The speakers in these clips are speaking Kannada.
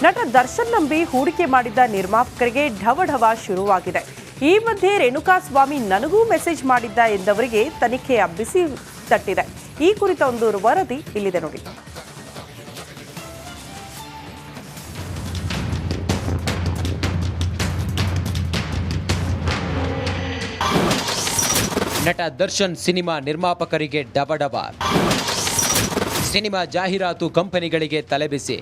ನಟ ದರ್ಶನ್ ನಂಬಿ ಹೂಡಿಕೆ ಮಾಡಿದ್ದ ನಿರ್ಮಾಪಕರಿಗೆ ಢವಢವ ಶುರುವಾಗಿದೆ. ಈ ಮಧ್ಯೆ ರೇಣುಕಾಸ್ವಾಮಿ ನನಗೂ ಮೆಸೇಜ್ ಮಾಡಿದ್ದ ಎಂದವರಿಗೆ ತನಿಖೆಯ ಬಿಸಿ ತಟ್ಟಿದೆ. ಈ ಕುರಿತ ಒಂದು ವರದಿ ಇಲ್ಲಿದೆ ನೋಡಿ. ನಟ ದರ್ಶನ್ ಸಿನಿಮಾ ನಿರ್ಮಾಪಕರಿಗೆ ಡಬಡಬ, ಸಿನಿಮಾ ಜಾಹೀರಾತು ಕಂಪನಿಗಳಿಗೆ ತಲೆಬಿಸಿ.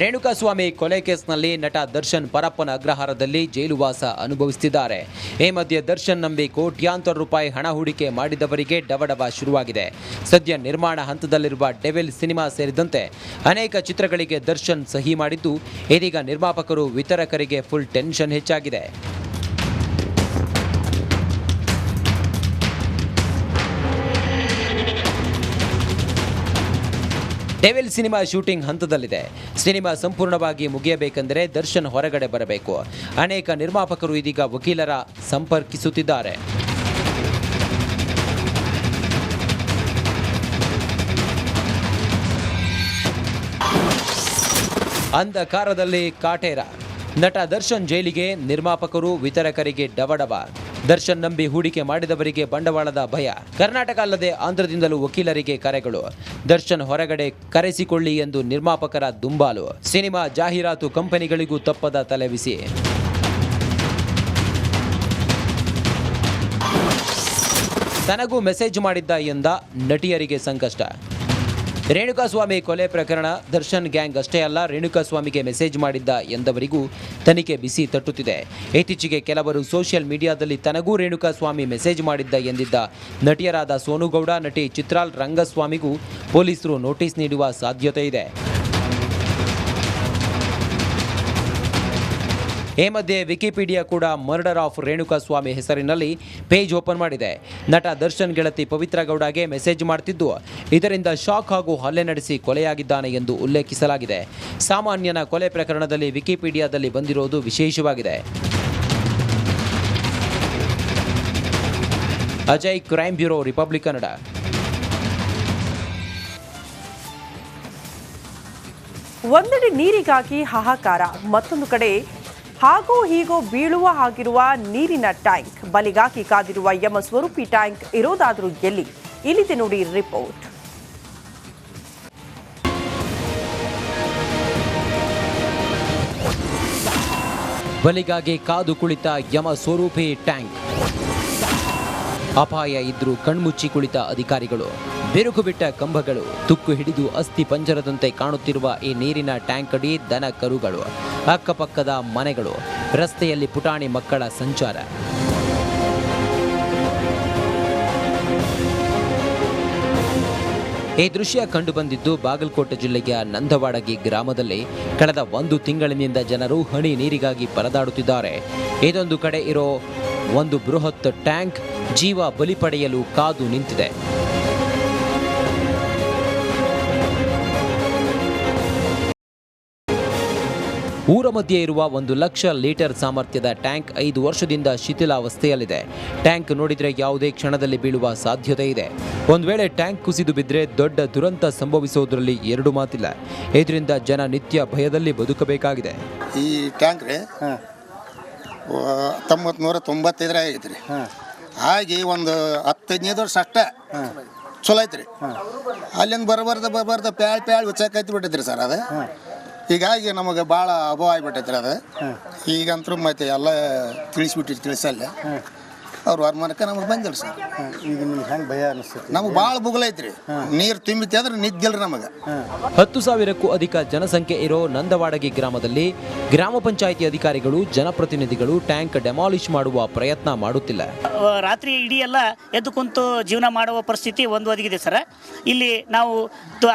ರೇಣುಕಾಸ್ವಾಮಿ ಕೊಲೆ ಕೇಸ್ನಲ್ಲಿ ನಟ ದರ್ಶನ್ ಪರಪ್ಪನ ಅಗ್ರಹಾರದಲ್ಲಿ ಜೈಲುವಾಸ ಅನುಭವಿಸುತ್ತಿದ್ದಾರೆ. ಈ ಮಧ್ಯೆ ದರ್ಶನ್ ನಂಬಿ ಕೋಟ್ಯಾಂತರ ರೂಪಾಯಿ ಹಣ ಹೂಡಿಕೆ ಮಾಡಿದವರಿಗೆ ಡಬಡಬ ಶುರುವಾಗಿದೆ. ಸದ್ಯ ನಿರ್ಮಾಣ ಹಂತದಲ್ಲಿರುವ ಡೆವಿಲ್ ಸಿನಿಮಾ ಸೇರಿದಂತೆ ಅನೇಕ ಚಿತ್ರಗಳಿಗೆ ದರ್ಶನ್ ಸಹಿ ಮಾಡಿದ್ದು, ಇದೀಗ ನಿರ್ಮಾಪಕರು ವಿತರಕರಿಗೆ ಫುಲ್ ಟೆನ್ಷನ್ ಹೆಚ್ಚಾಗಿದೆ. ಡೆವಿಲ್ ಸಿನಿಮಾ ಶೂಟಿಂಗ್ ಹಂತದಲ್ಲಿದೆ. ಸಿನಿಮಾ ಸಂಪೂರ್ಣವಾಗಿ ಮುಗಿಯಬೇಕೆಂದರೆ ದರ್ಶನ್ ಹೊರಗಡೆ ಬರಬೇಕು. ಅನೇಕ ನಿರ್ಮಾಪಕರು ಇದೀಗ ವಕೀಲರ ಸಂಪರ್ಕಿಸುತ್ತಿದ್ದಾರೆ. ಅಂಧಕಾರದಲ್ಲಿ ಕಾಟೇರ, ನಟ ದರ್ಶನ್ ಜೈಲಿಗೆ, ನಿರ್ಮಾಪಕರು ವಿತರಕರಿಗೆ ಡಬಡಬ. ದರ್ಶನ್ ನಂಬಿ ಹೂಡಿಕೆ ಮಾಡಿದವರಿಗೆ ಬಂಡವಾಳದ ಭಯ. ಕರ್ನಾಟಕ ಅಲ್ಲದೆ ಆಂಧ್ರದಿಂದಲೂ ವಕೀಲರಿಗೆ ಕರೆಗಳು. ದರ್ಶನ್ ಹೊರಗಡೆ ಕರೆಸಿಕೊಳ್ಳಿ ಎಂದು ನಿರ್ಮಾಪಕರ ದುಂಬಾಲು. ಸಿನಿಮಾ ಜಾಹೀರಾತು ಕಂಪನಿಗಳಿಗೂ ತಪ್ಪದ ತಲೆಬಿಸಿ. ತನಗೂ ಮೆಸೇಜ್ ಮಾಡಿದ್ದ ಎಂದ ನಟಿಯರಿಗೆ ಸಂಕಷ್ಟ. ರೇಣುಕಾಸ್ವಾಮಿ ಕೊಲೆ ಪ್ರಕರಣ ದರ್ಶನ್ ಗ್ಯಾಂಗ್ ಅಷ್ಟೇ ಅಲ್ಲ, ರೇಣುಕಾಸ್ವಾಮಿಗೆ ಮೆಸೇಜ್ ಮಾಡಿದ್ದ ಎಂದವರಿಗೂ ತನಿಖೆ ಬಿಸಿ ತಟ್ಟುತ್ತಿದೆ. ಇತ್ತೀಚೆಗೆ ಕೆಲವರು ಸೋಷಿಯಲ್ ಮೀಡಿಯಾದಲ್ಲಿ ತನಗೂ ರೇಣುಕಾಸ್ವಾಮಿ ಮೆಸೇಜ್ ಮಾಡಿದ್ದ ಎಂದಿದ್ದ ನಟಿಯರಾದ ಸೋನುಗೌಡ, ನಟಿ ಚಿತ್ರಾಲ್ ರಂಗಸ್ವಾಮಿಗೂ ಪೊಲೀಸರು ನೋಟಿಸ್ ನೀಡುವ ಸಾಧ್ಯತೆ ಇದೆ. ಈ ಮಧ್ಯೆ ವಿಕಿಪೀಡಿಯಾ ಕೂಡ ಮರ್ಡರ್ ಆಫ್ ರೇಣುಕಾಸ್ವಾಮಿ ಹೆಸರಿನಲ್ಲಿ ಪೇಜ್ ಓಪನ್ ಮಾಡಿದೆ. ನಟ ದರ್ಶನ್ ಗೆಳತಿ ಪವಿತ್ರ ಗೌಡಗೆ ಮೆಸೇಜ್ ಮಾಡ್ತಿದ್ದು, ಇದರಿಂದ ಶಾಕ್ ಹಾಗೂ ಹಲ್ಲೆ ನಡೆಸಿ ಕೊಲೆಯಾಗಿದ್ದಾನೆ ಎಂದು ಉಲ್ಲೇಖಿಸಲಾಗಿದೆ. ಸಾಮಾನ್ಯನ ಕೊಲೆ ಪ್ರಕರಣದಲ್ಲಿ ವಿಕಿಪೀಡಿಯಾದಲ್ಲಿ ಬಂದಿರೋದು ವಿಶೇಷವಾಗಿದೆ. Ajay, crime bureau, republic Kannada. ಒಂದೆಡೆ ನೀರಿಗಾಗಿ ಹಾಹಾಕಾರ, ಮತ್ತೊಂದು ಕಡೆ ಹಾಗೋ ಹೀಗೋ ಬೀಳುವ ಹಾಗಿರುವ ನೀರಿನ ಟ್ಯಾಂಕ್. ಬಲಿಗಾಗಿ ಕಾದಿರುವ ಯಮ ಸ್ವರೂಪಿ ಟ್ಯಾಂಕ್ ಇರೋದಾದರೂ ಎಲ್ಲಿ? ಇಲ್ಲಿದೆ ನೋಡಿ ರಿಪೋರ್ಟ್. ಬಲಿಗಾಗಿ ಕಾದು ಕುಳಿತ ಯಮ ಸ್ವರೂಪಿ ಟ್ಯಾಂಕ್. ಅಪಾಯ ಇದ್ರೂ ಕಣ್ಮುಚ್ಚಿ ಕುಳಿತ ಅಧಿಕಾರಿಗಳು. ಬಿರುಕು ಬಿಟ್ಟ ಕಂಬಗಳು, ತುಕ್ಕು ಹಿಡಿದು ಅಸ್ಥಿ ಪಂಜರದಂತೆ ಕಾಣುತ್ತಿರುವ ಈ ನೀರಿನ ಟ್ಯಾಂಕ್ ಅಡಿ ದನ ಕರುಗಳು, ಅಕ್ಕಪಕ್ಕದ ಮನೆಗಳು, ರಸ್ತೆಯಲ್ಲಿ ಪುಟಾಣಿ ಮಕ್ಕಳ ಸಂಚಾರ. ಈ ದೃಶ್ಯ ಕಂಡುಬಂದಿದ್ದು ಬಾಗಲಕೋಟೆ ಜಿಲ್ಲೆಯ ನಂದವಾಡಗಿ ಗ್ರಾಮದಲ್ಲಿ. ಕಳೆದ 1 ತಿಂಗಳಿನಿಂದ ಜನರು ಹನಿ ನೀರಿಗಾಗಿ ಪರದಾಡುತ್ತಿದ್ದಾರೆ. ಇದೊಂದು ಕಡೆ ಇರೋ ಒಂದು ಬೃಹತ್ ಟ್ಯಾಂಕ್ ಜೀವ ಬಲಿ ಪಡೆಯಲು ಕಾದು ನಿಂತಿದೆ. ಊರ ಮಧ್ಯೆ ಇರುವ 1 ಲಕ್ಷ ಲೀಟರ್ ಸಾಮರ್ಥ್ಯದ ಟ್ಯಾಂಕ್ 5 ವರ್ಷದಿಂದ ಶಿಥಿಲಾವಸ್ಥೆಯಲ್ಲಿದೆ. ಟ್ಯಾಂಕ್ ನೋಡಿದರೆ ಯಾವುದೇ ಕ್ಷಣದಲ್ಲಿ ಬೀಳುವ ಸಾಧ್ಯತೆ ಇದೆ. ಒಂದು ವೇಳೆ ಟ್ಯಾಂಕ್ ಕುಸಿದು ಬಿದ್ದರೆ ದೊಡ್ಡ ದುರಂತ ಸಂಭವಿಸೋದ್ರಲ್ಲಿ 2 ಮಾತಿಲ್ಲ. ಇದರಿಂದ ಜನ ನಿತ್ಯ ಭಯದಲ್ಲಿ ಬದುಕಬೇಕಾಗಿದೆ. ಈ ಟ್ಯಾಂಕ್ ರೀ 1995 ಆಗೈತ್ರಿ. ಹಾಗೆ ಒಂದು 10-15 ವರ್ಷ ಅಷ್ಟೇ ಚಲೋ ಐತ್ರಿ. ಅಲ್ಲಿಂದ ಬರ್ಬಾರ್ದ ಪ್ಯಾಳ್ ಉಚ್ಚಾಕೈತಿ ಬಿಟ್ಟಿದ್ರಿ ಸರ್. ಅದು ಹೀಗಾಗಿ ನಮಗೆ ಭಾಳ ಅಭಾವ ಆಗಿಬಿಟ್ಟೈತ್ರಿ. ಅದು ಈಗಂತೂ ಮತ್ತೆ ಎಲ್ಲ ತಿಳಿಸಲ್ಲ. ಅವ್ರ ವರ್ಮಾನಕ್ಕೆ ನಮಗೆ ಬಂದಿಲ್ಲ ಸರ್. ಈಗ ನಿಮ್ಗೆ ಹೆಂಗೆ ಭಯ ಅನಿಸ್ತೈತಿ? ನಮಗೆ ಭಾಳ ಬುಗಲೈತ್ರಿ. ನೀರು ತುಂಬಿತಿ ಅಂದ್ರೆ ನಿದ್ದಿಲ್ರಿ ನಮಗೆ. 10,000ಕ್ಕೂ ಅಧಿಕ ಜನಸಂಖ್ಯೆ ಇರೋ ನಂದವಾಡಗಿ ಗ್ರಾಮದಲ್ಲಿ ಗ್ರಾಮ ಪಂಚಾಯಿತಿ ಅಧಿಕಾರಿಗಳು, ಜನಪ್ರತಿನಿಧಿಗಳು ಟ್ಯಾಂಕ್ ಡೆಮಾಲಿಷ್ ಮಾಡುವ ಪ್ರಯತ್ನ ಮಾಡುತ್ತಿಲ್ಲ. ರಾತ್ರಿ ಇಡೀ ಎಲ್ಲ ಎದ್ದು ಕುಂತು ಜೀವನ ಮಾಡುವ ಪರಿಸ್ಥಿತಿ ಒಂದು ಒದಗಿದೆ ಸರ್. ಇಲ್ಲಿ ನಾವು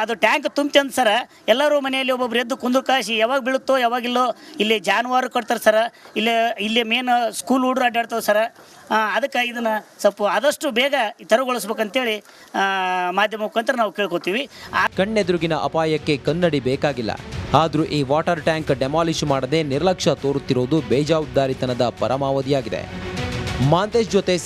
ಅದು ಟ್ಯಾಂಕ್ ತುಂಬ್ತಂದು ಸರ್, ಎಲ್ಲರೂ ಮನೆಯಲ್ಲಿ ಒಬ್ಬೊಬ್ರು ಎದ್ದು ಕುಂದು ಕಾಸಿ ಯಾವಾಗ ಬೀಳುತ್ತೋ ಯಾವಾಗಿಲ್ಲೋ. ಇಲ್ಲಿ ಜಾನುವಾರು ಕೊಡ್ತಾರೆ ಸರ್. ಇಲ್ಲಿ ಮೇನ್ ಸ್ಕೂಲ್ ಹುಡುಗರು ಅಡ್ಡಾಡ್ತಾವೆ ಸರ್. ಅದಕ್ಕೆ ಇದನ್ನು ಸ್ವಲ್ಪ ಆದಷ್ಟು ಬೇಗ ತೆರವುಗೊಳಿಸ್ಬೇಕಂತೇಳಿ ಮಾಧ್ಯಮ ಮುಖಾಂತರ ನಾವು ಕೇಳ್ಕೊತೀವಿ. ಕಣ್ಣೆದುರುಗಿನ ಅಪಾಯಕ್ಕೆ ಕನ್ನಡಿ ಬೇಕಾಗಿಲ್ಲ. ಆದರೂ ಈ ವಾಟರ್ ಟ್ಯಾಂಕ್ ಡೆಮಾಲಿಷ್ ಮಾಡದೆ ನಿರ್ಲಕ್ಷ್ಯ ತೋರುತ್ತಿರುವುದು ಬೇಜವಾಬ್ದಾರಿತನದ ಪರಮಾವಧಿಯಾಗಿದೆ. ಮಾಂತೇಶ್ ಜೊತೆ